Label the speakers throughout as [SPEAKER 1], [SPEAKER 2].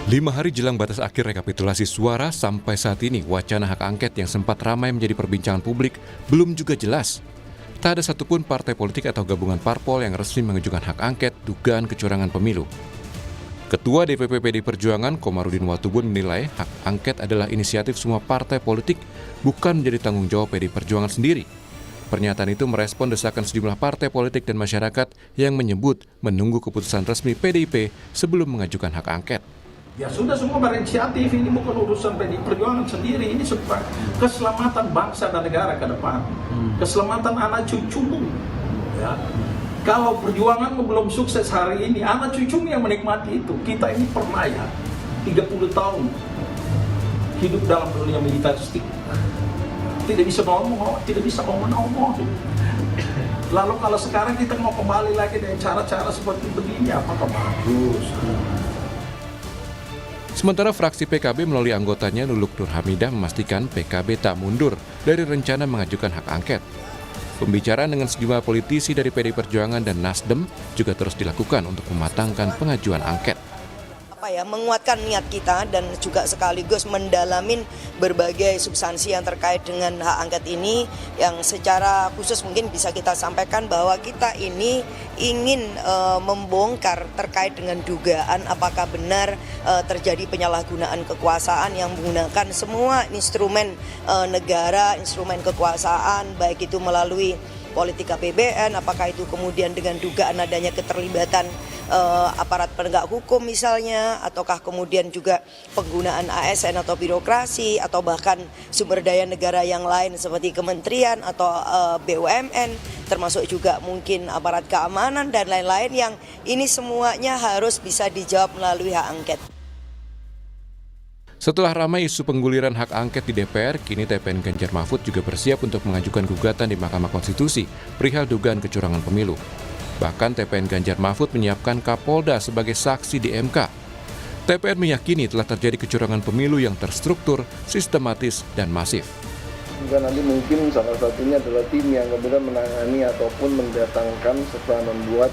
[SPEAKER 1] 5 hari jelang batas akhir rekapitulasi suara, sampai saat ini wacana hak angket yang sempat ramai menjadi perbincangan publik belum juga jelas. Tak ada satupun partai politik atau gabungan parpol yang resmi mengajukan hak angket dugaan kecurangan pemilu. Ketua DPP PDI Perjuangan, Komarudin Watubun menilai hak angket adalah inisiatif semua partai politik, bukan menjadi tanggung jawab PDI Perjuangan sendiri. Pernyataan itu merespon desakan sejumlah partai politik dan masyarakat yang menyebut menunggu keputusan resmi PDIP sebelum mengajukan hak angket.
[SPEAKER 2] Ya sudah, semua berinisiatif, ini bukan urusan PDI Perjuangan sendiri, ini sebab keselamatan bangsa dan negara ke depan, keselamatan anak cucumu. Ya. Kalau perjuangan belum sukses hari ini, anak cucumu yang menikmati itu. Kita ini pernah ya, 30 tahun hidup dalam dunia militeristik. Tidak bisa ngomong, tidak bisa ngomong. Lalu kalau sekarang kita mau kembali lagi dengan cara-cara seperti begini, apakah bagus?
[SPEAKER 1] Sementara fraksi PKB melalui anggotanya Luluk Nur Hamidah memastikan PKB tak mundur dari rencana mengajukan hak angket. Pembicaraan dengan sejumlah politisi dari PDI Perjuangan dan Nasdem juga terus dilakukan untuk mematangkan pengajuan angket.
[SPEAKER 3] Menguatkan niat kita dan juga sekaligus mendalamin berbagai substansi yang terkait dengan hak angket ini, yang secara khusus mungkin bisa kita sampaikan bahwa kita ini ingin membongkar terkait dengan dugaan apakah benar terjadi penyalahgunaan kekuasaan yang menggunakan semua instrumen negara, instrumen kekuasaan, baik itu melalui politik APBN, apakah itu kemudian dengan dugaan adanya keterlibatan aparat penegak hukum misalnya, ataukah kemudian juga penggunaan ASN atau birokrasi, atau bahkan sumber daya negara yang lain seperti kementerian atau BUMN, termasuk juga mungkin aparat keamanan dan lain-lain, yang ini semuanya harus bisa dijawab melalui hak angket.
[SPEAKER 1] Setelah ramai isu pengguliran hak angket di DPR, kini TPN Ganjar Mahfud juga bersiap untuk mengajukan gugatan di Mahkamah Konstitusi perihal dugaan kecurangan pemilu. Bahkan TPN Ganjar Mahfud menyiapkan Kapolda sebagai saksi di MK. TPN meyakini telah terjadi kecurangan pemilu yang terstruktur, sistematis, dan masif.
[SPEAKER 4] Juga nanti mungkin salah satunya adalah tim yang kemudian menangani ataupun mendatangkan serta membuat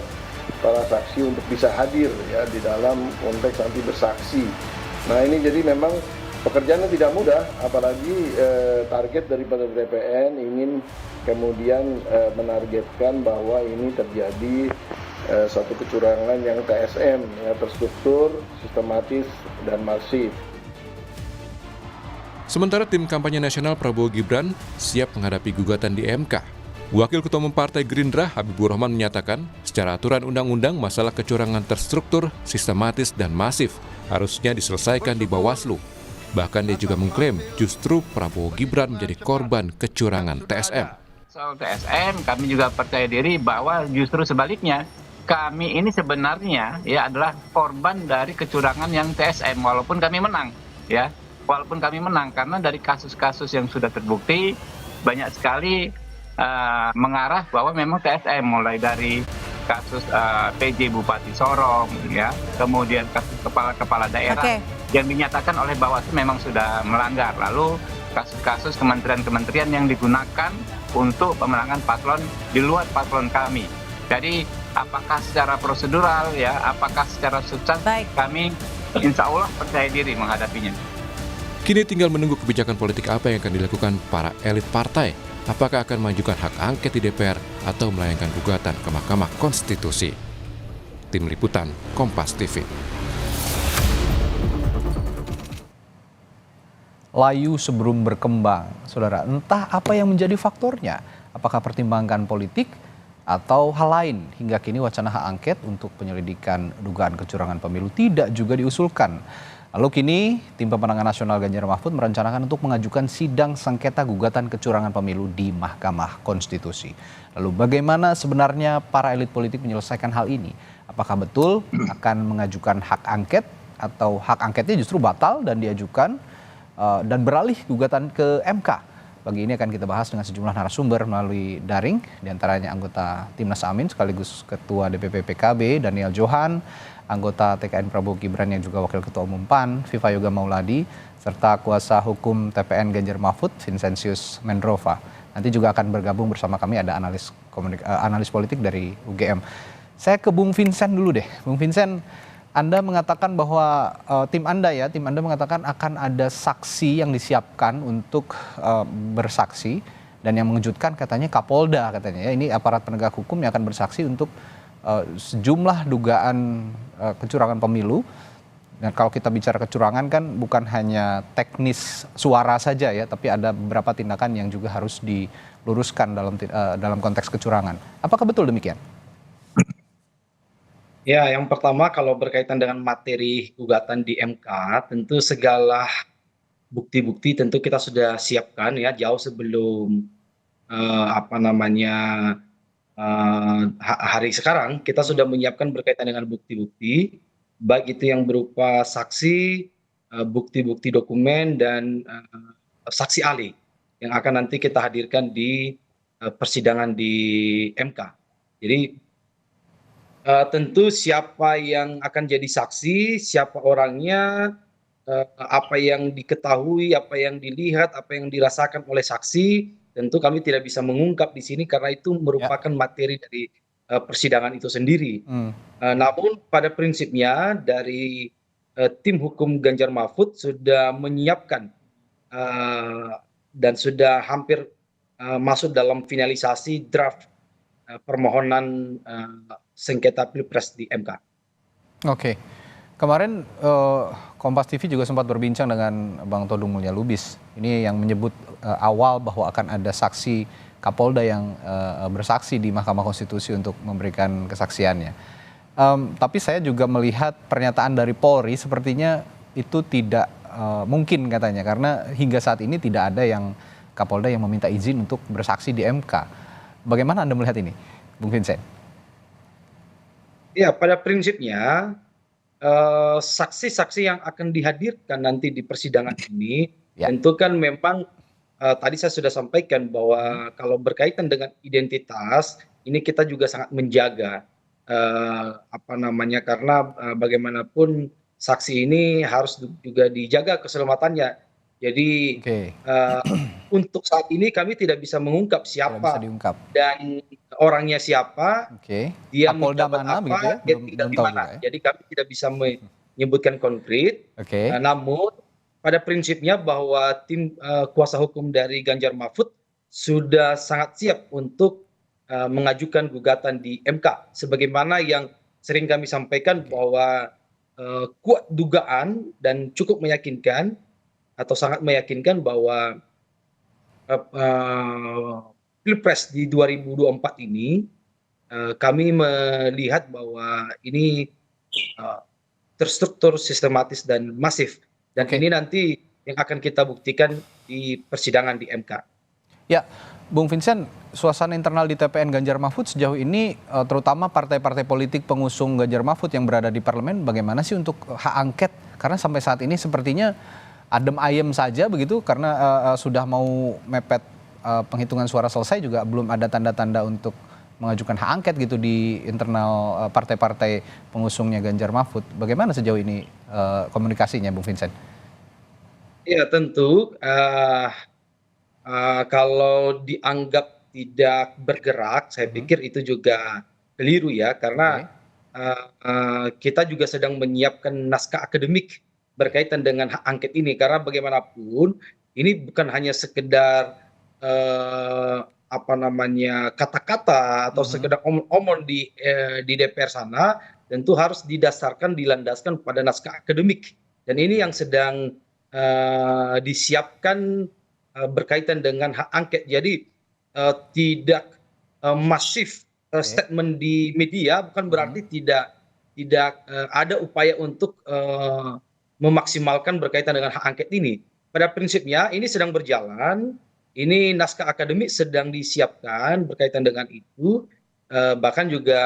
[SPEAKER 4] para saksi untuk bisa hadir ya di dalam konteks nanti bersaksi. Nah ini jadi memang pekerjaannya tidak mudah, apalagi target daripada TPN ingin kemudian menargetkan bahwa ini terjadi satu kecurangan yang TSM, ya, terstruktur, sistematis, dan masif.
[SPEAKER 1] Sementara tim kampanye nasional Prabowo Gibran siap menghadapi gugatan di MK. Wakil Ketua Umum Partai Gerindra Habibur Rahman menyatakan, secara aturan undang-undang masalah kecurangan terstruktur, sistematis, dan masif harusnya diselesaikan di Bawaslu. Bahkan dia juga mengklaim justru Prabowo Gibran menjadi korban kecurangan TSM.
[SPEAKER 5] Soal TSM, kami juga percaya diri bahwa justru sebaliknya, kami ini sebenarnya ya adalah korban dari kecurangan yang TSM, walaupun kami menang, ya. Walaupun kami menang, karena dari kasus-kasus yang sudah terbukti banyak sekali mengarah bahwa memang TSM, mulai dari kasus PJ Bupati Sorong, ya, kemudian kasus kepala daerah yang dinyatakan oleh Bawaslu memang sudah melanggar. Lalu kasus-kasus kementerian-kementerian yang digunakan untuk pemenangan paslon di luar paslon kami. Jadi apakah secara prosedural, ya, apakah secara substansi, kami insya Allah percaya diri menghadapinya.
[SPEAKER 1] Kini tinggal menunggu kebijakan politik apa yang akan dilakukan para elit partai. Apakah akan mengajukan hak angket di DPR atau melayangkan gugatan ke Mahkamah Konstitusi. Tim Liputan, Kompas TV.
[SPEAKER 6] Layu sebelum berkembang, saudara, entah apa yang menjadi faktornya. Apakah pertimbangan politik atau hal lain? Hingga kini wacana hak angket untuk penyelidikan dugaan kecurangan pemilu tidak juga diusulkan. Lalu kini tim pemenangan nasional Ganjar Mahfud merencanakan untuk mengajukan sidang sengketa gugatan kecurangan pemilu di Mahkamah Konstitusi. Lalu bagaimana sebenarnya para elit politik menyelesaikan hal ini? Apakah betul akan mengajukan hak angket atau hak angketnya justru batal dan diajukan dan beralih gugatan ke MK? Pagi ini akan kita bahas dengan sejumlah narasumber melalui daring, diantaranya anggota Timnas Amin sekaligus Ketua DPP PKB Daniel Johan, anggota TKN Prabowo Gibran yang juga Wakil Ketua Umum PAN Viva Yoga Mauladi, serta kuasa hukum TPN Ganjar Mahfud Vincentius Mendrova. Nanti juga akan bergabung bersama kami ada analis politik dari UGM. Saya ke Bung Vincent dulu deh. Bung Vincent, Anda mengatakan bahwa tim Anda mengatakan akan ada saksi yang disiapkan untuk bersaksi, dan yang mengejutkan katanya Kapolda katanya ya, ini aparat penegak hukum yang akan bersaksi untuk sejumlah dugaan kecurangan pemilu. Dan kalau kita bicara kecurangan kan bukan hanya teknis suara saja ya, tapi ada beberapa tindakan yang juga harus diluruskan dalam konteks kecurangan. Apakah betul demikian?
[SPEAKER 7] Ya, yang pertama kalau berkaitan dengan materi gugatan di MK, tentu segala bukti-bukti tentu kita sudah siapkan ya jauh sebelum apa namanya hari sekarang kita sudah menyiapkan berkaitan dengan bukti-bukti, baik itu yang berupa saksi, bukti-bukti dokumen dan saksi ahli yang akan nanti kita hadirkan di persidangan di MK. Jadi tentu siapa yang akan jadi saksi, siapa orangnya, apa yang diketahui, apa yang dilihat, apa yang dirasakan oleh saksi, tentu kami tidak bisa mengungkap di sini karena itu merupakan materi dari persidangan itu sendiri. Namun pada prinsipnya dari tim hukum Ganjar Mahfud sudah menyiapkan dan sudah hampir masuk dalam finalisasi draft permohonan sengketa Pilpres di MK.
[SPEAKER 6] Oke. Kemarin Kompas TV juga sempat berbincang dengan Bang Todung Mulya Lubis. Ini yang menyebut awal bahwa akan ada saksi Kapolda yang bersaksi di Mahkamah Konstitusi untuk memberikan kesaksiannya. Tapi saya juga melihat pernyataan dari Polri sepertinya itu tidak mungkin katanya, karena hingga saat ini tidak ada yang Kapolda yang meminta izin untuk bersaksi di MK. Bagaimana Anda melihat ini, Bung Vincent?
[SPEAKER 7] Ya, pada prinsipnya saksi-saksi yang akan dihadirkan nanti di persidangan ini tentu kan memang tadi saya sudah sampaikan bahwa kalau berkaitan dengan identitas ini kita juga sangat menjaga apa namanya, karena bagaimanapun saksi ini harus juga dijaga keselamatannya. Jadi untuk saat ini kami tidak bisa mengungkap siapa dan orangnya siapa, dia
[SPEAKER 6] Kapolda
[SPEAKER 7] menjabat
[SPEAKER 6] mana,
[SPEAKER 7] apa,
[SPEAKER 6] begitu ya?
[SPEAKER 7] dia tinggal di mana. Ya? Jadi kami tidak bisa menyebutkan konkret. Namun pada prinsipnya bahwa tim kuasa hukum dari Ganjar Mahfud sudah sangat siap untuk mengajukan gugatan di MK. Sebagaimana yang sering kami sampaikan bahwa kuat dugaan dan cukup meyakinkan atau sangat meyakinkan bahwa Pilpres di 2024 ini kami melihat bahwa ini terstruktur, sistematis dan masif, dan ini nanti yang akan kita buktikan di persidangan di MK.
[SPEAKER 6] Ya, Bung Vincent, suasana internal di TPN Ganjar Mahfud sejauh ini, terutama partai-partai politik pengusung Ganjar Mahfud yang berada di parlemen, bagaimana sih untuk hak angket? Karena sampai saat ini sepertinya adem ayem saja begitu, karena sudah mau mepet penghitungan suara selesai juga belum ada tanda-tanda untuk mengajukan hak angket gitu di internal partai-partai pengusungnya Ganjar Mahfud. Bagaimana sejauh ini komunikasinya, Bung Vincent?
[SPEAKER 7] Ya tentu kalau dianggap tidak bergerak, saya pikir itu juga keliru ya, karena kita juga sedang menyiapkan naskah akademik berkaitan dengan hak angket ini, karena bagaimanapun ini bukan hanya sekedar apa namanya kata-kata atau sekedar omong-omong di DPR sana, tentu harus didasarkan, dilandaskan pada naskah akademik, dan ini yang sedang disiapkan berkaitan dengan hak angket. Jadi tidak masif statement di media bukan berarti tidak ada upaya untuk memaksimalkan berkaitan dengan hak angket ini. Pada prinsipnya ini sedang berjalan, ini naskah akademik sedang disiapkan berkaitan dengan itu, bahkan juga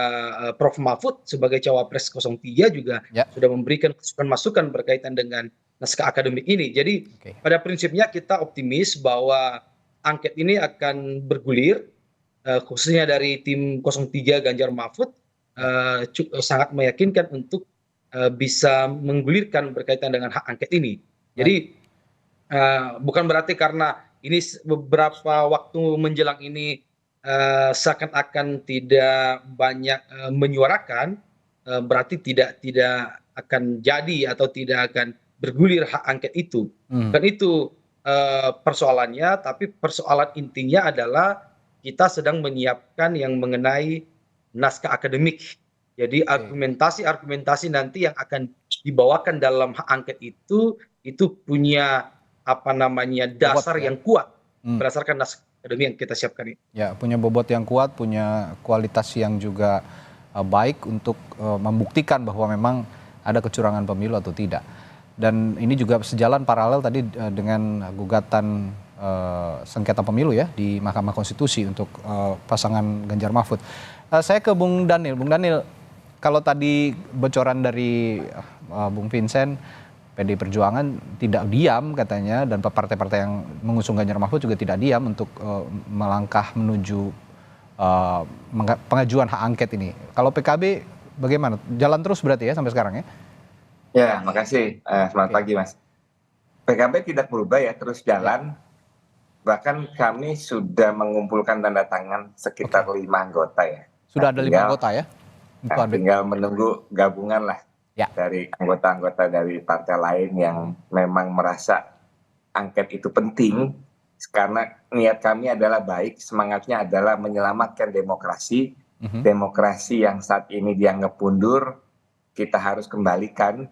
[SPEAKER 7] Prof. Mahfud sebagai Cawapres 03 juga sudah memberikan masukan berkaitan dengan naskah akademik ini. Jadi pada prinsipnya kita optimis bahwa angket ini akan bergulir, khususnya dari tim 03 Ganjar Mahfud sangat meyakinkan untuk bisa menggulirkan berkaitan dengan hak angket ini. Jadi bukan berarti karena ini beberapa waktu menjelang ini seakan-akan tidak banyak menyuarakan, berarti tidak akan jadi atau tidak akan bergulir hak angket itu. Kan itu persoalannya, tapi persoalan intinya adalah kita sedang menyiapkan yang mengenai naskah akademik. Jadi argumentasi-argumentasi nanti yang akan dibawakan dalam hak angket itu punya apa namanya dasar
[SPEAKER 6] Bobot, ya?
[SPEAKER 7] yang kuat berdasarkan naskah akademik yang kita siapkan ini.
[SPEAKER 6] Ya, punya bobot yang kuat, punya kualitas yang juga baik untuk membuktikan bahwa memang ada kecurangan pemilu atau tidak. Dan ini juga sejalan paralel tadi dengan gugatan sengketa pemilu ya di Mahkamah Konstitusi untuk pasangan Ganjar Mahfud. Saya ke Bung Daniel. Bung Daniel, kalau tadi bocoran dari Bung Vincent, PDI Perjuangan tidak diam katanya, dan partai-partai yang mengusung Ganjar Mahfud juga tidak diam untuk melangkah menuju pengajuan hak angket ini. Kalau PKB bagaimana? Jalan terus berarti ya sampai sekarang ya?
[SPEAKER 8] Ya, makasih. Selamat pagi, Mas. PKB tidak berubah ya, terus jalan. Bahkan kami sudah mengumpulkan tanda tangan sekitar 5 anggota ya.
[SPEAKER 6] Sudah ada 5 anggota ya?
[SPEAKER 8] Tinggal menunggu gabungan lah dari anggota-anggota dari partai lain yang memang merasa angket itu penting. Karena niat kami adalah baik, semangatnya adalah menyelamatkan demokrasi. Demokrasi yang saat ini dianggap mundur, kita harus kembalikan.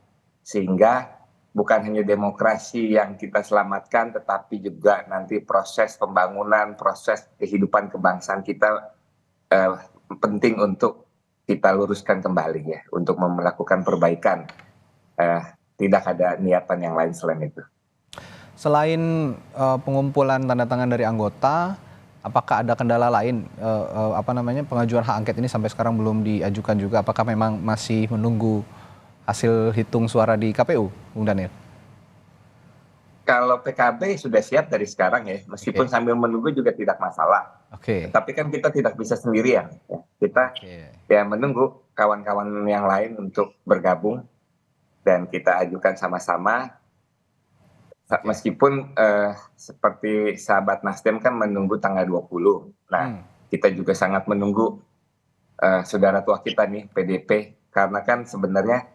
[SPEAKER 8] Sehingga bukan hanya demokrasi yang kita selamatkan, tetapi juga nanti proses pembangunan, proses kehidupan kebangsaan kita penting untuk kita luruskan kembali ya, untuk melakukan perbaikan. Tidak ada niatan yang lain selain itu.
[SPEAKER 6] Selain pengumpulan tanda tangan dari anggota, apakah ada kendala lain? Pengajuan hak angket ini sampai sekarang belum diajukan juga. Apakah memang masih menunggu hasil hitung suara di KPU, Bung Daniel?
[SPEAKER 8] Kalau PKB sudah siap dari sekarang ya, meskipun sambil menunggu juga tidak masalah. Tapi kan kita tidak bisa sendirian. Ya. Kita ya menunggu kawan-kawan yang lain untuk bergabung dan kita ajukan sama-sama. Meskipun seperti sahabat Nasdem kan menunggu tanggal 20. Nah, kita juga sangat menunggu saudara tua kita nih, PDP. Karena kan sebenarnya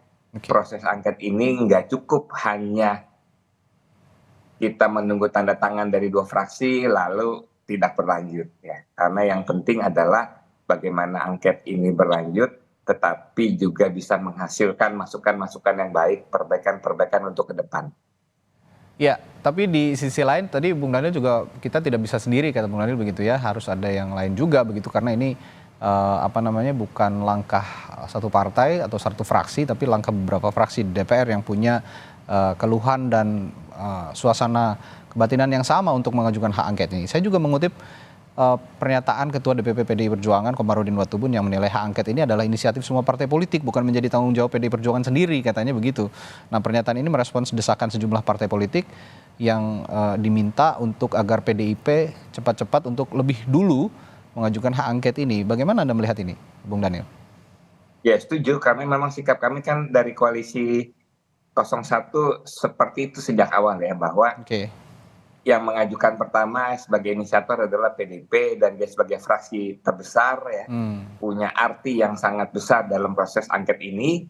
[SPEAKER 8] proses angket ini nggak cukup hanya kita menunggu tanda tangan dari 2 fraksi lalu tidak berlanjut ya. Karena yang penting adalah bagaimana angket ini berlanjut tetapi juga bisa menghasilkan masukan-masukan yang baik, perbaikan-perbaikan untuk ke depan.
[SPEAKER 6] Ya, tapi di sisi lain tadi Bung Daniel juga kita tidak bisa sendiri kata Bung Daniel begitu ya, harus ada yang lain juga begitu karena ini bukan langkah satu partai atau satu fraksi tapi langkah beberapa fraksi di DPR yang punya keluhan dan suasana kebatinan yang sama untuk mengajukan hak angket ini. Saya juga mengutip pernyataan Ketua DPP PDI Perjuangan Komarudin Watubun yang menilai hak angket ini adalah inisiatif semua partai politik bukan menjadi tanggung jawab PDI Perjuangan sendiri, katanya begitu. Nah, pernyataan ini merespons desakan sejumlah partai politik yang diminta untuk agar PDIP cepat-cepat untuk lebih dulu mengajukan hak angket ini. Bagaimana Anda melihat ini, Bung Daniel?
[SPEAKER 8] Ya, setuju. Kami memang sikap kami kan dari koalisi 01 seperti itu sejak awal ya, bahwa yang mengajukan pertama sebagai inisiator adalah PDIP dan dia sebagai fraksi terbesar ya, punya arti yang sangat besar dalam proses angket ini,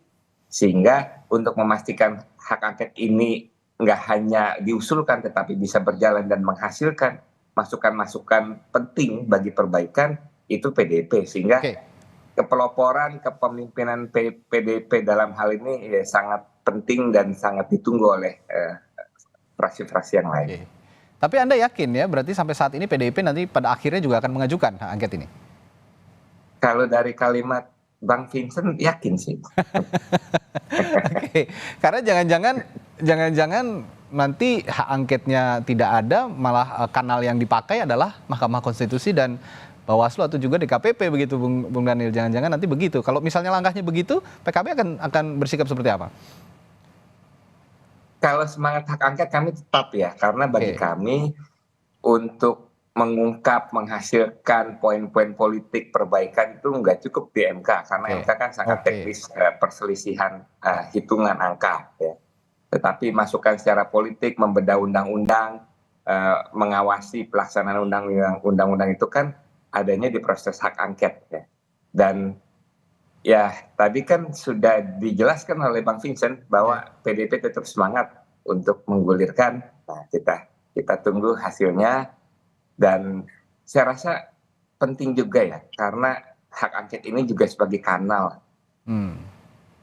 [SPEAKER 8] sehingga untuk memastikan hak angket ini nggak hanya diusulkan tetapi bisa berjalan dan menghasilkan masukan-masukan penting bagi perbaikan itu PDIP, sehingga kepeloporan kepemimpinan PDIP dalam hal ini ya sangat penting dan sangat ditunggu oleh fraksi-fraksi yang lain.
[SPEAKER 6] Tapi Anda yakin ya, berarti sampai saat ini PDIP nanti pada akhirnya juga akan mengajukan hak angket ini?
[SPEAKER 8] Kalau dari kalimat Bang Vincent yakin sih.
[SPEAKER 6] Karena jangan-jangan nanti hak angketnya tidak ada, malah kanal yang dipakai adalah Mahkamah Konstitusi dan Bawaslu atau juga DKPP begitu, Bung Daniel. Jangan-jangan nanti begitu. Kalau misalnya langkahnya begitu, PKB akan bersikap seperti apa?
[SPEAKER 8] Kalau semangat hak angket kami tetap ya, karena bagi kami untuk mengungkap, menghasilkan poin-poin politik perbaikan itu nggak cukup di MK, karena MK kan sangat teknis perselisihan hitungan angka ya. Tetapi masukan secara politik, membedah undang-undang, mengawasi pelaksanaan undang-undang itu kan adanya di proses hak angket ya. Dan Ya, tadi kan sudah dijelaskan oleh Bang Vincent bahwa PDIP tetap semangat untuk menggulirkan. Nah, kita tunggu hasilnya, dan saya rasa penting juga ya, karena hak angket ini juga sebagai kanal,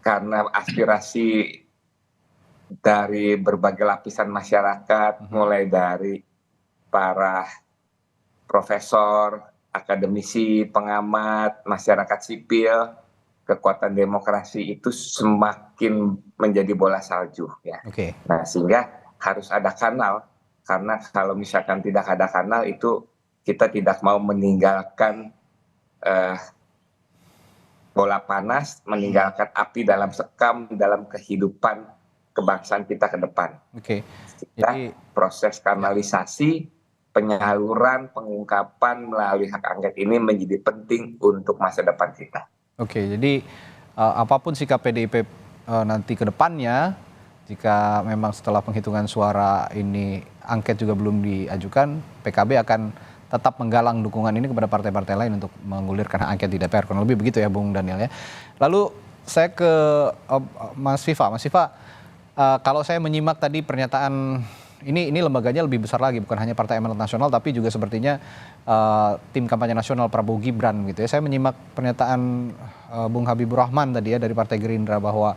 [SPEAKER 8] karena aspirasi dari berbagai lapisan masyarakat, mulai dari para profesor, akademisi, pengamat, masyarakat sipil, kekuatan demokrasi itu semakin menjadi bola salju ya. Nah, sehingga harus ada kanal, karena kalau misalkan tidak ada kanal itu kita tidak mau meninggalkan bola panas, meninggalkan api dalam sekam dalam kehidupan kebangsaan kita ke depan. Jadi proses kanalisasi, penyaluran, pengungkapan melalui hak angket ini menjadi penting untuk masa depan kita.
[SPEAKER 6] Jadi apapun sikap PDIP nanti ke depannya, jika memang setelah penghitungan suara ini angket juga belum diajukan, PKB akan tetap menggalang dukungan ini kepada partai-partai lain untuk menggulirkan hak angket di DPR. Kurang lebih begitu ya Bung Daniel ya. Lalu saya ke Mas Viva. Mas Viva, kalau saya menyimak tadi pernyataan ini lembaganya lebih besar lagi, bukan hanya Partai Amanat Nasional tapi juga sepertinya tim kampanye nasional Prabowo Gibran gitu ya. Saya menyimak pernyataan Bung Habibur Rahman tadi ya dari Partai Gerindra bahwa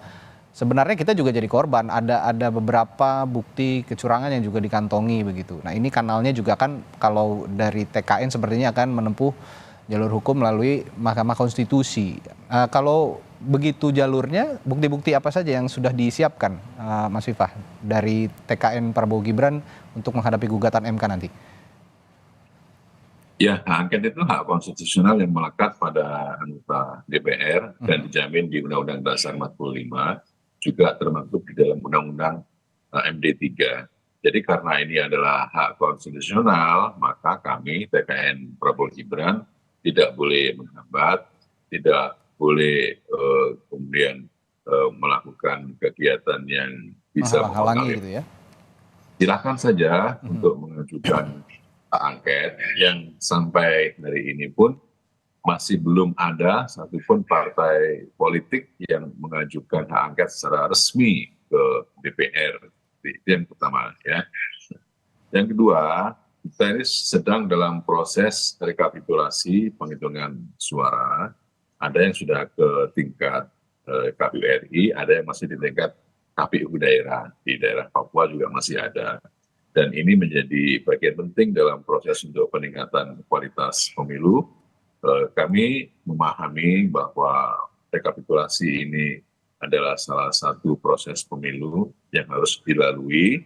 [SPEAKER 6] sebenarnya kita juga jadi korban, ada beberapa bukti kecurangan yang juga dikantongi begitu. Nah, ini kanalnya juga kan kalau dari TKN sepertinya akan menempuh jalur hukum melalui Mahkamah Konstitusi. Kalau begitu jalurnya, bukti-bukti apa saja yang sudah disiapkan, Mas Viva, dari TKN Prabowo Gibran untuk menghadapi gugatan MK nanti?
[SPEAKER 9] Ya, hak angket itu hak konstitusional yang melekat pada anggota DPR dan dijamin di Undang-Undang Dasar 45, juga termaktub di dalam Undang-Undang MD3. Jadi karena ini adalah hak konstitusional, maka kami TKN Prabowo Gibran tidak boleh menghambat, tidak boleh kemudian melakukan kegiatan yang bisa
[SPEAKER 6] menghalangi gitu ya.
[SPEAKER 9] Silakan saja untuk mengajukan hak angket, yang sampai hari ini pun masih belum ada satupun partai politik yang mengajukan hak angket secara resmi ke DPR. Itu yang pertama ya. Yang kedua, kita ini sedang dalam proses rekapitulasi penghitungan suara. Ada yang sudah ke tingkat KPU RI, ada yang masih di tingkat KPU daerah. Di daerah Papua juga masih ada. Dan ini menjadi bagian penting dalam proses untuk peningkatan kualitas pemilu. Kami memahami bahwa rekapitulasi ini adalah salah satu proses pemilu yang harus dilalui,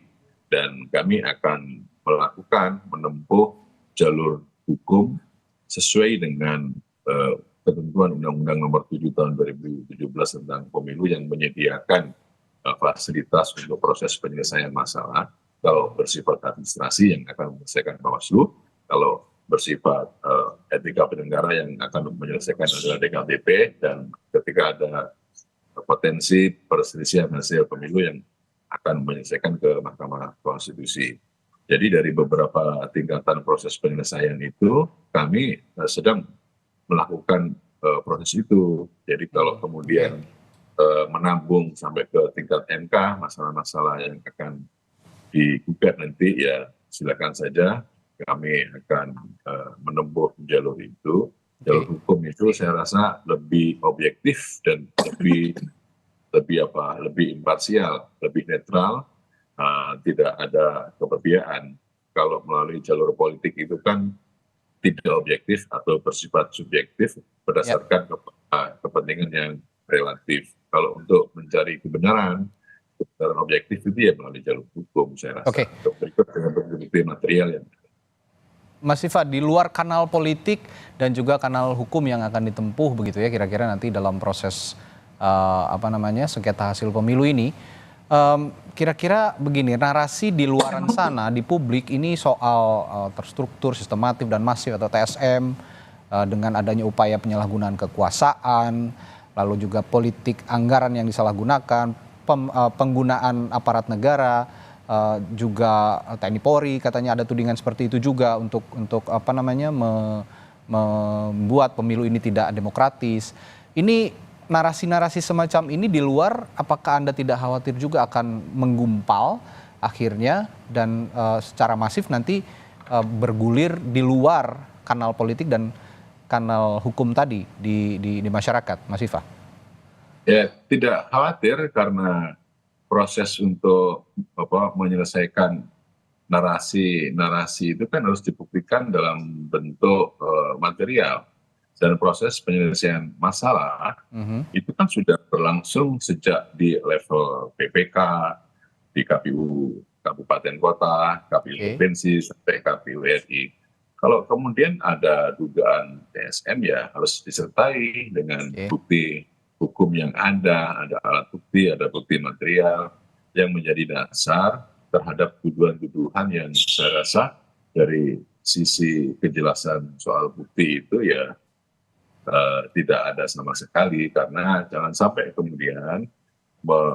[SPEAKER 9] dan kami akan menempuh jalur hukum sesuai dengan ketentuan Undang-Undang Nomor 7 Tahun 2017 tentang Pemilu yang menyediakan fasilitas untuk proses penyelesaian masalah. Kalau bersifat administrasi yang akan menyelesaikan Bawaslu, kalau bersifat etika penyelenggara yang akan menyelesaikan adalah DKPP, dan ketika ada potensi perselisihan hasil pemilu yang akan menyelesaikan ke Mahkamah Konstitusi. Jadi dari beberapa tingkatan proses penyelesaian itu, kami sedang melakukan proses itu. Jadi kalau kemudian menambung sampai ke tingkat MK, masalah-masalah yang akan digugat nanti, ya silakan saja, kami akan menempuh jalur itu. Jalur hukum itu saya rasa lebih objektif dan lebih imparsial, lebih netral, tidak ada keberpihakan. Kalau melalui jalur politik itu kan tidak objektif atau bersifat subjektif berdasarkan kepentingan yang relatif. Kalau untuk mencari kebenaran objektif itu ya melalui jalur hukum, saya rasa. Berikut dengan bukti material yang
[SPEAKER 6] Mas Viva, di luar kanal politik dan juga kanal hukum yang akan ditempuh begitu ya kira-kira nanti dalam proses sengketa hasil pemilu ini, kira-kira begini, narasi di luaran sana di publik ini soal terstruktur, sistematif dan masif atau TSM, dengan adanya upaya penyalahgunaan kekuasaan, lalu juga politik anggaran yang disalahgunakan, penggunaan aparat negara, juga TNI Polri, katanya ada tudingan seperti itu juga untuk membuat pemilu ini tidak demokratis. Ini narasi-narasi semacam ini di luar, apakah Anda tidak khawatir juga akan menggumpal akhirnya dan secara masif nanti bergulir di luar kanal politik dan kanal hukum tadi di masyarakat, Mas Viva?
[SPEAKER 9] Ya, tidak khawatir karena proses untuk menyelesaikan narasi itu kan harus dibuktikan dalam bentuk material, dan proses penyelesaian masalah itu kan sudah berlangsung sejak di level PPK, di KPU kabupaten kota, KPU provinsi sampai KPU RI. Kalau kemudian ada dugaan TSM ya harus disertai dengan bukti hukum yang ada alat bukti, ada bukti material yang menjadi dasar terhadap tuduhan-tuduhan yang saya rasa dari sisi kejelasan soal bukti itu ya tidak ada sama sekali, karena jangan sampai kemudian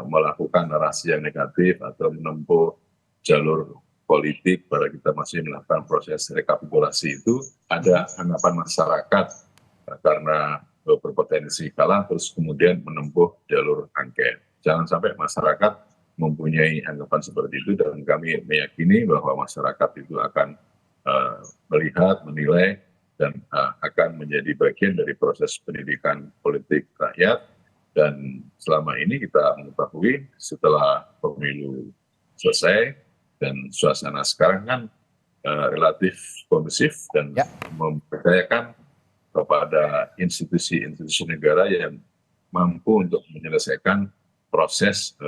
[SPEAKER 9] melakukan narasi yang negatif atau menempuh jalur politik pada kita masih melakukan proses rekapitulasi itu ada anggapan masyarakat karena berpotensi kalah terus kemudian menempuh jalur angket. Jangan sampai masyarakat mempunyai anggapan seperti itu, dan kami meyakini bahwa masyarakat itu akan melihat, menilai, dan akan menjadi bagian dari proses pendidikan politik rakyat. Dan selama ini kita mengetahui setelah pemilu selesai dan suasana sekarang kan relatif kondusif dan mempercayakan kepada institusi-institusi negara yang mampu untuk menyelesaikan proses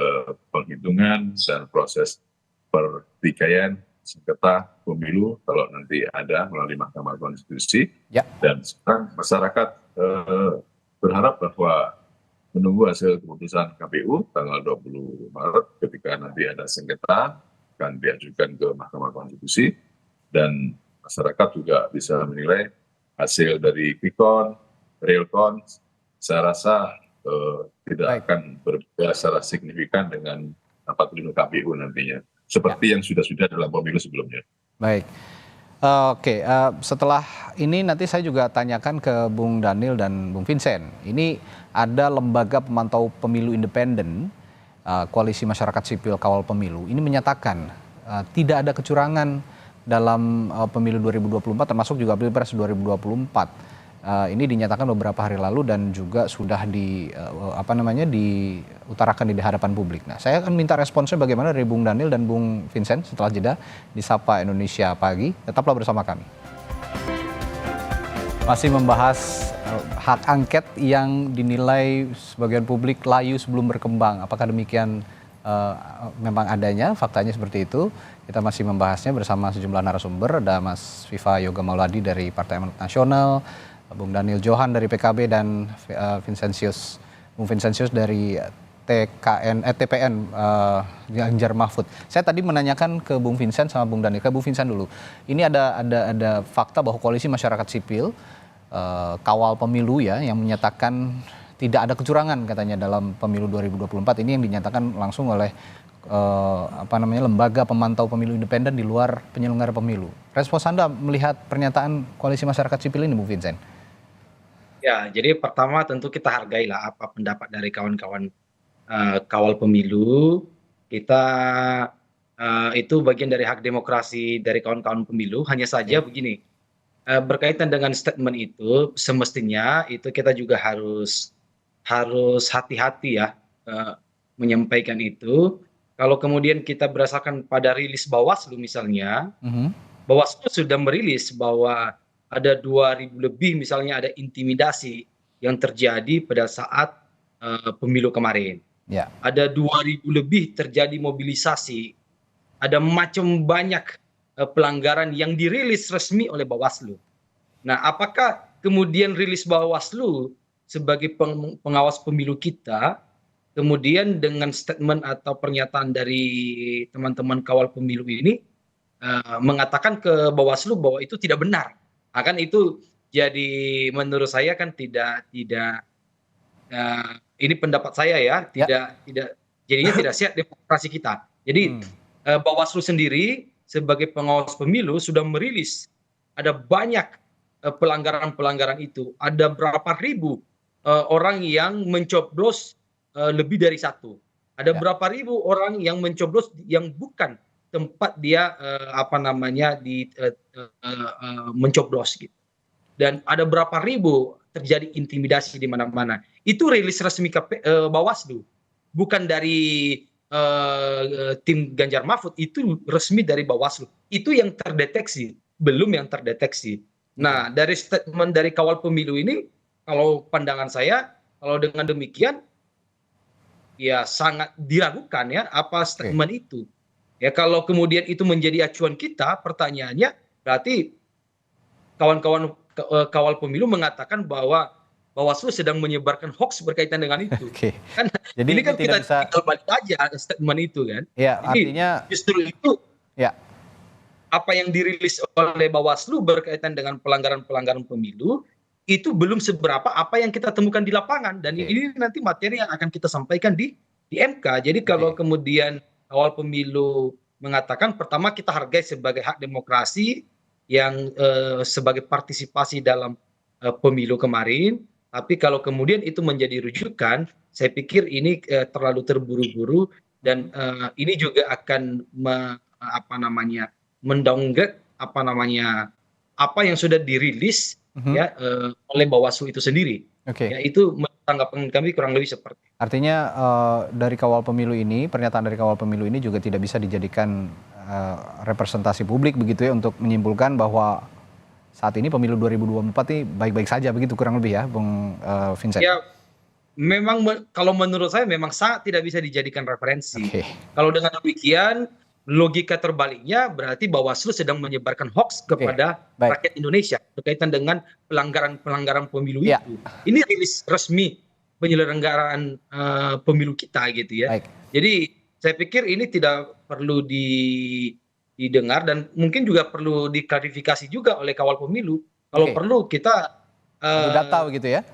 [SPEAKER 9] penghitungan dan proses pertikaian sengketa pemilu kalau nanti ada melalui Mahkamah Konstitusi. Dan sekarang masyarakat berharap bahwa menunggu hasil keputusan KPU tanggal 20 Maret ketika nanti ada sengketa akan diajukan ke Mahkamah Konstitusi, dan masyarakat juga bisa menilai hasil dari quick-count, real-count. Saya rasa tidak akan berbeda secara signifikan dengan pemilu KPU nantinya, seperti yang sudah dalam pemilu sebelumnya.
[SPEAKER 6] Baik. Oke, setelah ini nanti saya juga tanyakan ke Bung Daniel dan Bung Vincent. Ini ada lembaga pemantau pemilu independen, Koalisi Masyarakat Sipil Kawal Pemilu. Ini menyatakan tidak ada kecurangan dalam pemilu 2024, termasuk juga Pilpres 2024. Ini dinyatakan beberapa hari lalu dan juga sudah diutarakan di hadapan publik. Nah, saya akan minta responsnya bagaimana dari Bung Daniel dan Bung Vincent setelah jeda di Sapa Indonesia Pagi. Tetaplah bersama kami. Masih membahas hak angket yang dinilai sebagian publik layu sebelum berkembang. Apakah demikian memang adanya? Faktanya seperti itu. Kita masih membahasnya bersama sejumlah narasumber. Ada Mas Viva Yoga Mauladi dari Partai Amanat Nasional, Bung Daniel Johan dari PKB, dan Bung Vincentius dari TPN Ganjar Mahfud. Saya tadi menanyakan ke Bung Vincent sama Bung Daniel. Ke Bung Vincent dulu. Ini ada fakta bahwa Koalisi Masyarakat Sipil Kawal Pemilu yang menyatakan tidak ada kecurangan katanya dalam pemilu 2024. Ini yang dinyatakan langsung oleh lembaga pemantau pemilu independen di luar penyelenggara pemilu. Respons Anda melihat pernyataan Koalisi Masyarakat Sipil ini, Bung Vincent?
[SPEAKER 7] Ya, jadi pertama tentu kita hargailah apa pendapat dari kawan-kawan kawal pemilu. Kita itu bagian dari hak demokrasi dari kawan-kawan pemilu. Hanya saja begini, berkaitan dengan statement itu, semestinya itu kita juga harus hati-hati ya menyampaikan itu. Kalau kemudian kita berdasarkan pada rilis Bawaslu misalnya, Bawaslu sudah merilis bahwa ada 2.000 lebih misalnya ada intimidasi yang terjadi pada saat pemilu kemarin. Ada 2.000 lebih terjadi mobilisasi, ada macam banyak pelanggaran yang dirilis resmi oleh Bawaslu. Nah, apakah kemudian rilis Bawaslu sebagai pengawas pemilu kita, kemudian dengan statement atau pernyataan dari teman-teman kawal pemilu ini mengatakan ke Bawaslu bahwa itu tidak benar? Akan itu jadi menurut saya kan tidak ini pendapat saya ya, jadinya tidak sehat demokrasi kita. Jadi Bawaslu sendiri sebagai pengawas pemilu sudah merilis ada banyak pelanggaran-pelanggaran itu, ada berapa ribu orang yang mencoblos lebih dari satu. Ada berapa ribu orang yang mencoblos yang bukan tempat dia mencoblos gitu. Dan ada berapa ribu terjadi intimidasi di mana-mana. Itu rilis resmi Bawaslu, bukan dari tim Ganjar Mahfud, itu resmi dari Bawaslu. Itu yang terdeteksi, belum yang terdeteksi. Nah, dari statement dari Kawal Pemilu ini, kalau pandangan saya, kalau dengan demikian, ya sangat diragukan ya apa statement itu. Ya kalau kemudian itu menjadi acuan kita, pertanyaannya berarti kawan-kawan Kawal Pemilu mengatakan bahwa Bawaslu sedang menyebarkan hoax berkaitan dengan itu. Kan
[SPEAKER 6] Jadi
[SPEAKER 7] ini kan
[SPEAKER 6] tidak
[SPEAKER 7] kita tinggal balik aja statement itu kan.
[SPEAKER 6] Ya,
[SPEAKER 7] Jadi
[SPEAKER 6] artinya
[SPEAKER 7] justru itu
[SPEAKER 6] ya.
[SPEAKER 7] apa yang dirilis oleh Bawaslu berkaitan dengan pelanggaran-pelanggaran pemilu itu belum seberapa apa yang kita temukan di lapangan, dan ini nanti materi yang akan kita sampaikan di MK. Jadi kalau kemudian Kawal Pemilu mengatakan, pertama kita hargai sebagai hak demokrasi yang sebagai partisipasi dalam pemilu kemarin, tapi kalau kemudian itu menjadi rujukan, saya pikir ini terlalu terburu-buru, dan ini juga akan mendowngrade apa yang sudah dirilis ya oleh Bawaslu itu sendiri. Ya, itu tanggapan kami kurang lebih seperti.
[SPEAKER 6] Artinya dari Kawal Pemilu ini, pernyataan dari Kawal Pemilu ini juga tidak bisa dijadikan representasi publik begitu ya, untuk menyimpulkan bahwa saat ini pemilu 2024 ini baik-baik saja begitu kurang lebih ya, Bung Vincent.
[SPEAKER 7] Ya, memang kalau menurut saya memang sangat tidak bisa dijadikan referensi. Kalau dengan demikian, logika terbaliknya berarti Bawaslu sedang menyebarkan hoax kepada rakyat Indonesia berkaitan dengan pelanggaran pemilu itu. Ini rilis resmi penyelenggaraan pemilu kita gitu ya. Jadi saya pikir ini tidak perlu didengar, dan mungkin juga perlu diklarifikasi juga oleh Kawal Pemilu. Kalau perlu kita
[SPEAKER 6] data gitu ya.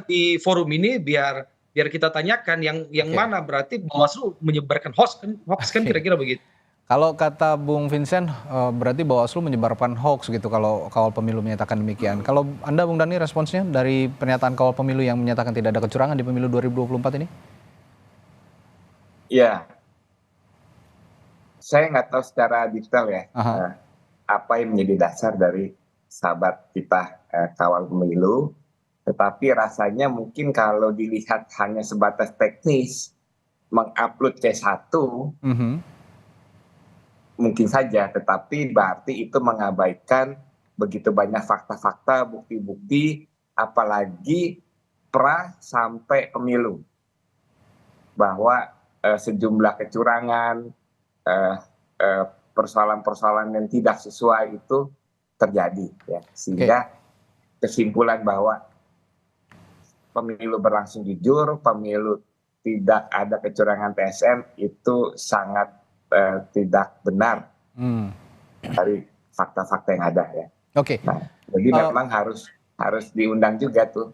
[SPEAKER 7] Di forum ini biar kita tanyakan yang mana berarti Bawaslu menyebarkan hoax kan kira-kira begitu.
[SPEAKER 6] Kalau kata Bung Vincent, berarti Bawaslu menyebarkan hoax gitu kalau Kawal Pemilu menyatakan demikian. Kalau Anda, Bung Dhani, responsnya dari pernyataan Kawal Pemilu yang menyatakan tidak ada kecurangan di pemilu 2024 ini?
[SPEAKER 8] Ya, saya nggak tahu secara detail ya apa yang menjadi dasar dari sahabat kita Kawal Pemilu. Tetapi rasanya mungkin kalau dilihat hanya sebatas teknis mengupload C1, mungkin saja, tetapi berarti itu mengabaikan begitu banyak fakta-fakta, bukti-bukti, apalagi sampai pemilu, bahwa sejumlah kecurangan, persoalan-persoalan yang tidak sesuai itu terjadi, ya. Sehingga kesimpulan bahwa pemilu berlangsung jujur, pemilu tidak ada kecurangan TSM itu sangat tidak benar dari fakta-fakta yang ada ya. Nah, jadi memang harus diundang juga tuh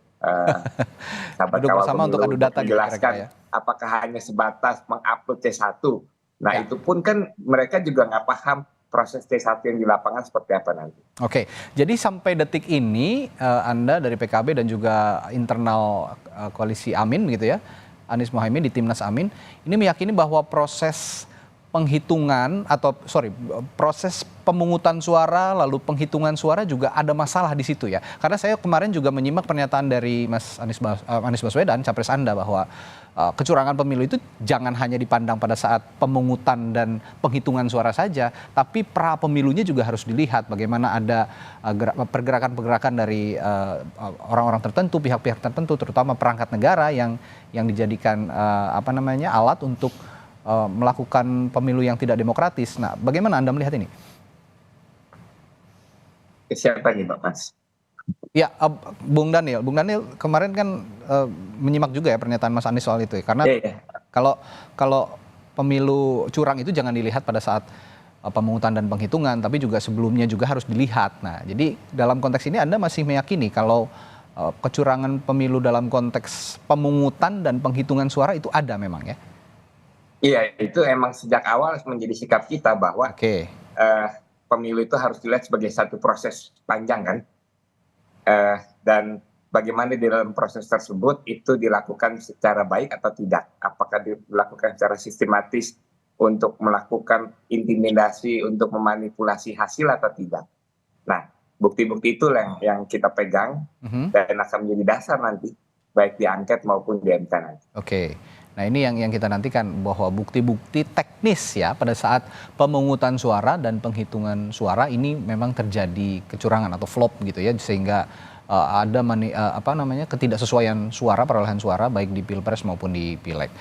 [SPEAKER 8] sahabat Kawal Pemilu
[SPEAKER 6] untuk adu data
[SPEAKER 8] menjelaskan apakah hanya sebatas mengupload C1. Nah itu pun kan mereka juga nggak paham proses C1 yang di lapangan seperti apa nanti.
[SPEAKER 6] Jadi sampai detik ini Anda dari PKB dan juga internal koalisi Amin gitu ya, Anies Mohaimin di Timnas Amin, ini meyakini bahwa proses proses pemungutan suara lalu penghitungan suara juga ada masalah di situ ya. Karena saya kemarin juga menyimak pernyataan dari Mas Anies Baswedan, capres Anda, bahwa kecurangan pemilu itu jangan hanya dipandang pada saat pemungutan dan penghitungan suara saja, tapi pra pemilunya juga harus dilihat bagaimana ada pergerakan-pergerakan dari orang-orang tertentu, pihak-pihak tertentu, terutama perangkat negara yang dijadikan alat untuk melakukan pemilu yang tidak demokratis. Nah, bagaimana Anda melihat ini?
[SPEAKER 8] Siapa nih, Pak Mas?
[SPEAKER 6] Ya, Bung Daniel kemarin kan menyimak juga ya pernyataan Mas Anies soal itu ya. Karena kalau pemilu curang itu jangan dilihat pada saat pemungutan dan penghitungan, tapi juga sebelumnya juga harus dilihat. Nah, jadi dalam konteks ini Anda masih meyakini kalau kecurangan pemilu dalam konteks pemungutan dan penghitungan suara itu ada memang ya?
[SPEAKER 8] Iya, itu emang sejak awal menjadi sikap kita bahwa pemilu itu harus dilihat sebagai satu proses panjang kan, dan bagaimana di dalam proses tersebut itu dilakukan secara baik atau tidak. Apakah dilakukan secara sistematis untuk melakukan intimidasi, untuk memanipulasi hasil atau tidak. Nah, bukti-bukti itulah yang kita pegang dan akan menjadi dasar nanti, baik di angket maupun di MK nanti.
[SPEAKER 6] Oke. Nah ini yang kita nantikan, bahwa bukti-bukti teknis ya pada saat pemungutan suara dan penghitungan suara ini memang terjadi kecurangan atau flop gitu ya, sehingga ada ketidaksesuaian suara, perolehan suara baik di Pilpres maupun di Pileg.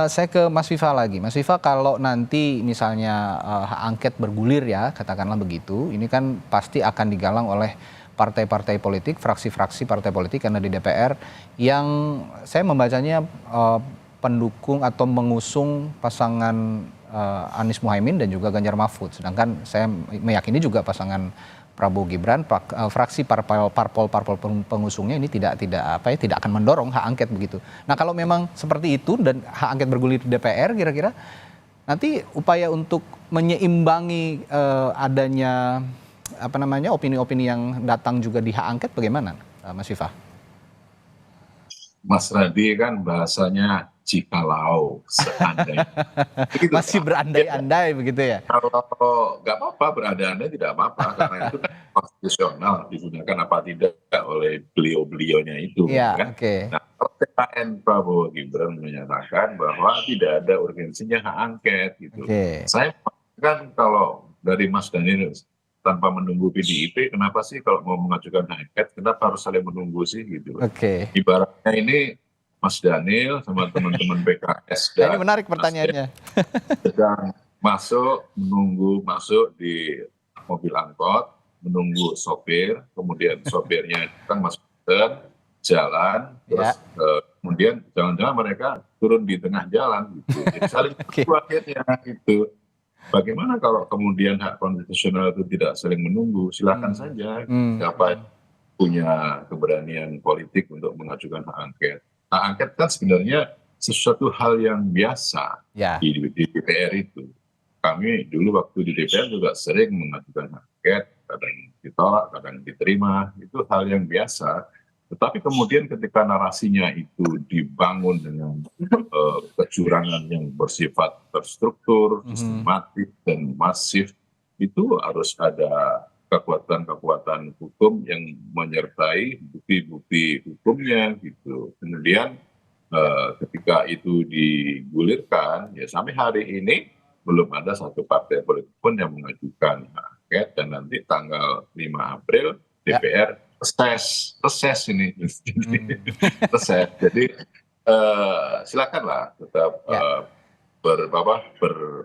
[SPEAKER 6] Saya ke Mas Viva lagi. Mas Viva, kalau nanti misalnya hak angket bergulir ya, katakanlah begitu, ini kan pasti akan digalang oleh partai-partai politik, fraksi-fraksi partai politik, karena di DPR yang saya membacanya pendukung atau mengusung pasangan Anies Muhaimin dan juga Ganjar Mahfud. Sedangkan saya meyakini juga pasangan Prabowo Gibran, fraksi parpol pengusungnya ini tidak akan mendorong hak angket begitu. Nah, kalau memang seperti itu dan hak angket bergulir di DPR, kira-kira nanti upaya untuk menyeimbangi adanya opini-opini yang datang juga di hak angket bagaimana, Mas Viva?
[SPEAKER 9] Mas Radi kan bahasanya jikalau, seandainya.
[SPEAKER 6] Masih berandai-andai begitu ya?
[SPEAKER 9] Kalau nggak apa-apa, berandai-andai tidak apa-apa, karena itu kan konstitusional, digunakan apa tidak oleh beliau-beliaunya itu.
[SPEAKER 6] Ya,
[SPEAKER 9] kan?
[SPEAKER 6] Okay.
[SPEAKER 9] Nah, TKN Prabowo Gibran menyatakan bahwa tidak ada urgensinya hak angket. Gitu.
[SPEAKER 6] Okay.
[SPEAKER 9] Saya kan kalau dari Mas Daniel, tanpa menunggu PDIP, kenapa sih kalau mau mengajukan hak angket, kenapa harus saling menunggu sih gitu?
[SPEAKER 6] Oke.
[SPEAKER 9] Ibaratnya ini Mas Daniel sama teman-teman PKS dan
[SPEAKER 6] ini menarik pertanyaannya.
[SPEAKER 9] sedang menunggu masuk di mobil angkot, menunggu sopir, kemudian sopirnya kan masuk jalan, terus kemudian jangan-jangan mereka turun di tengah jalan gitu. Jadi saling akhirnya gitu. Bagaimana kalau kemudian hak konstitusional itu tidak saling menunggu? Silakan saja siapa yang punya keberanian politik untuk mengajukan hak angket. Hak angket kan sebenarnya sesuatu hal yang biasa di DPR itu. Kami dulu waktu di DPR juga sering mengajukan hak angket, kadang ditolak, kadang diterima, itu hal yang biasa. Tetapi kemudian ketika narasinya itu dibangun dengan kecurangan yang bersifat terstruktur, sistematik, dan masif, itu harus ada kekuatan-kekuatan hukum yang menyertai bukti-bukti hukumnya gitu. Kemudian ketika itu digulirkan, ya sampai hari ini belum ada satu partai politik pun yang mengajukan hak angket, dan nanti tanggal 5 April DPR reses ini. Reses. Jadi silakanlah tetap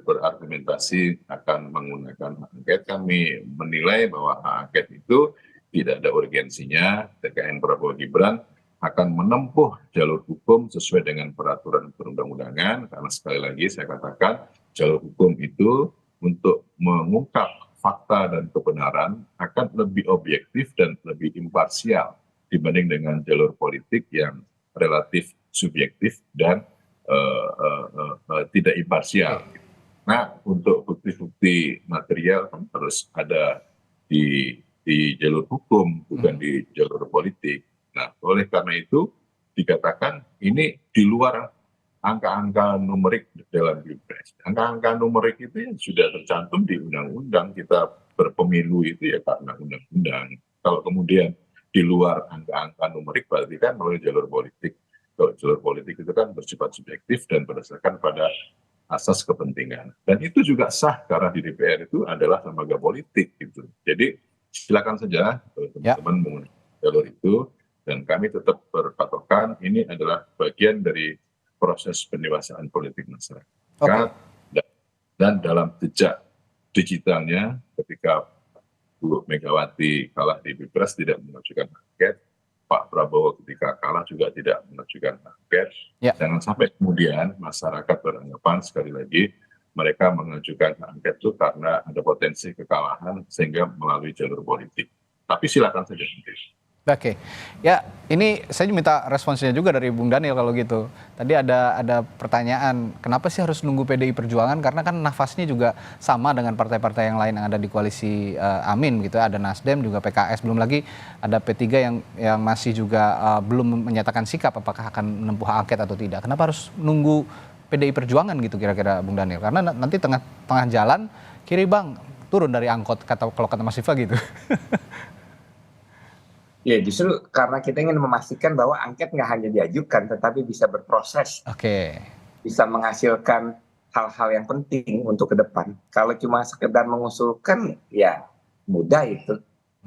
[SPEAKER 9] berargumentasi akan menggunakan hak angket. Kami menilai bahwa hak angket itu tidak ada urgensinya. TKN Prabowo Gibran akan menempuh jalur hukum sesuai dengan peraturan perundang-undangan, karena sekali lagi saya katakan jalur hukum itu untuk mengungkap fakta dan kebenaran akan lebih objektif dan lebih imparsial dibanding dengan jalur politik yang relatif subjektif dan tidak imparsial. Nah, untuk bukti-bukti material kan harus ada di jalur hukum, bukan di jalur politik. Nah, oleh karena itu dikatakan ini di luar angka-angka numerik dalam Pilpres. Angka-angka numerik itu yang sudah tercantum di undang-undang. Kita berpemilu itu ya karena undang-undang. Kalau kemudian di luar angka-angka numerik berarti kan melalui jalur politik. Kalau jalur politik itu kan bersifat subjektif dan berdasarkan pada asas kepentingan. Dan itu juga sah karena di DPR itu adalah lembaga politik gitu. Jadi silakan saja teman-teman menggunakan jalur itu, dan kami tetap berpatokan ini adalah bagian dari proses pendewasaan politik masyarakat. Dan dalam jejak digitalnya ketika Bu Megawati kalah di Pilpres tidak mengajukan angket, Pak Prabowo ketika kalah juga tidak mengajukan angket. Jangan sampai kemudian masyarakat beranggapan sekali lagi mereka mengajukan angket itu karena ada potensi kekalahan sehingga melalui jalur politik. Tapi silakan saja.
[SPEAKER 6] Oke, ya ini saya minta responsnya juga dari Bung Daniel kalau gitu. Tadi ada pertanyaan, kenapa sih harus nunggu PDI Perjuangan? Karena kan nafasnya juga sama dengan partai-partai yang lain yang ada di koalisi Amin gitu. Ada Nasdem, juga PKS, belum lagi ada P3 yang masih juga belum menyatakan sikap apakah akan menempuh hak angket atau tidak. Kenapa harus nunggu PDI Perjuangan gitu kira-kira Bung Daniel? Karena nanti tengah jalan kiri bang turun dari angkot kalau kata Mas Viva gitu.
[SPEAKER 8] Ya justru karena kita ingin memastikan bahwa angket nggak hanya diajukan, tetapi bisa berproses, bisa menghasilkan hal-hal yang penting untuk ke depan. Kalau cuma sekedar mengusulkan, ya mudah itu.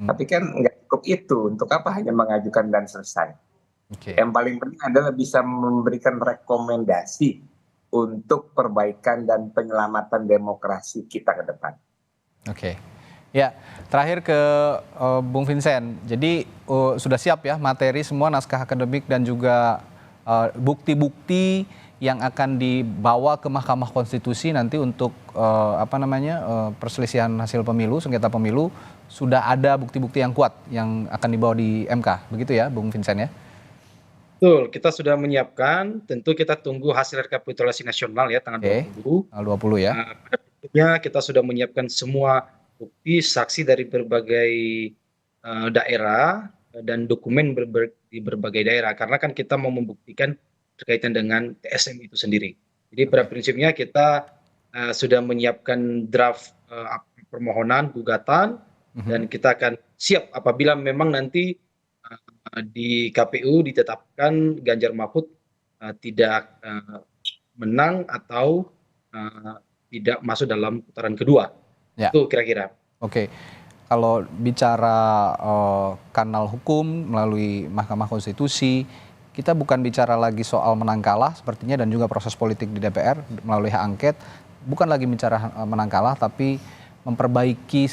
[SPEAKER 8] Tapi kan nggak cukup itu, untuk apa hanya mengajukan dan selesai. Yang paling penting adalah bisa memberikan rekomendasi untuk perbaikan dan penyelamatan demokrasi kita ke depan.
[SPEAKER 6] Ya, terakhir ke Bung Vincent. Jadi sudah siap ya materi semua naskah akademik dan juga bukti-bukti yang akan dibawa ke Mahkamah Konstitusi nanti untuk perselisihan hasil pemilu, sengketa pemilu, sudah ada bukti-bukti yang kuat yang akan dibawa di MK. Begitu ya, Bung Vincent ya?
[SPEAKER 7] Betul, kita sudah menyiapkan, tentu kita tunggu hasil rekapitulasi nasional ya tanggal 20.
[SPEAKER 6] Tanggal 20 ya.
[SPEAKER 7] Kita sudah menyiapkan semua bukti saksi dari berbagai daerah dan dokumen di berbagai daerah, karena kan kita mau membuktikan berkaitan dengan TSM itu sendiri. Jadi pada prinsipnya kita sudah menyiapkan draft permohonan gugatan dan kita akan siap apabila memang nanti di KPU ditetapkan Ganjar Mahfud tidak menang atau tidak masuk dalam putaran kedua. Itu kira-kira.
[SPEAKER 6] Kalau bicara kanal hukum melalui Mahkamah Konstitusi, kita bukan bicara lagi soal menang kalah sepertinya dan juga proses politik di DPR melalui hak angket, bukan lagi bicara menang kalah tapi memperbaiki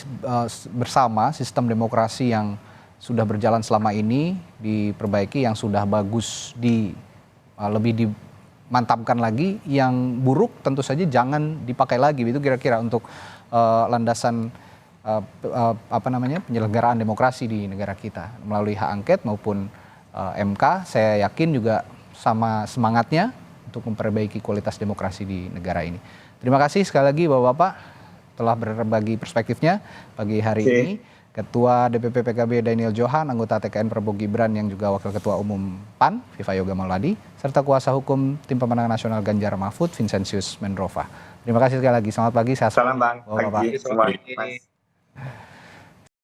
[SPEAKER 6] bersama sistem demokrasi yang sudah berjalan selama ini, diperbaiki yang sudah bagus lebih dimantapkan lagi, yang buruk tentu saja jangan dipakai lagi. Itu kira-kira untuk landasan penyelenggaraan demokrasi di negara kita melalui hak angket maupun MK. Saya yakin juga sama semangatnya untuk memperbaiki kualitas demokrasi di negara ini. Terima kasih sekali lagi Bapak-bapak telah berbagi perspektifnya pagi hari ini. Ketua DPP PKB Daniel Johan, anggota TKN Prabowo Gibran yang juga Wakil Ketua Umum PAN Viva Yoga Mauladi, serta kuasa hukum Tim Pemenangan Nasional Ganjar Mahfud Vincentius Mendrova. Terima kasih sekali lagi. Selamat pagi. Sehat
[SPEAKER 8] Salam Bang.
[SPEAKER 6] Bapak-bapak.
[SPEAKER 8] Pagi semua.